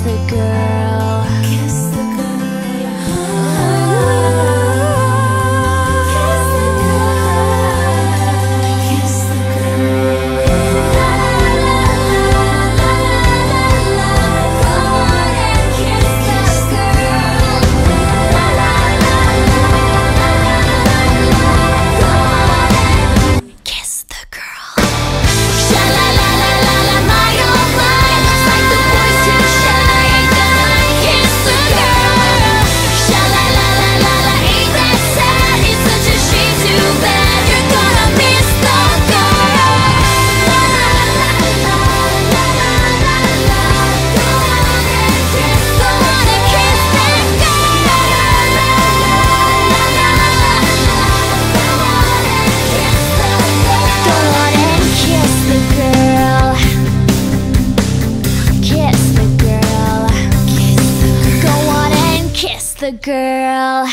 the girl. Kiss the girl. Kiss the girl. Kiss the girl. La la la la la la. Go on and kiss the girl. La la la la la la. Go on and kiss the girl. Sha la la la la la, my oh my. Looks like the boy's too shy. Ain't gonna kiss the girl. Sha la la la la la, ain't that sad? It's such a shame, too bad. You're gonna miss the girl. La la la la la la la la. Go on and kiss the girl. La la la la la la. Go on and kiss the girl. Go on and kiss the girl. Kiss the girl. Kiss the girl. Go on and kiss the girl.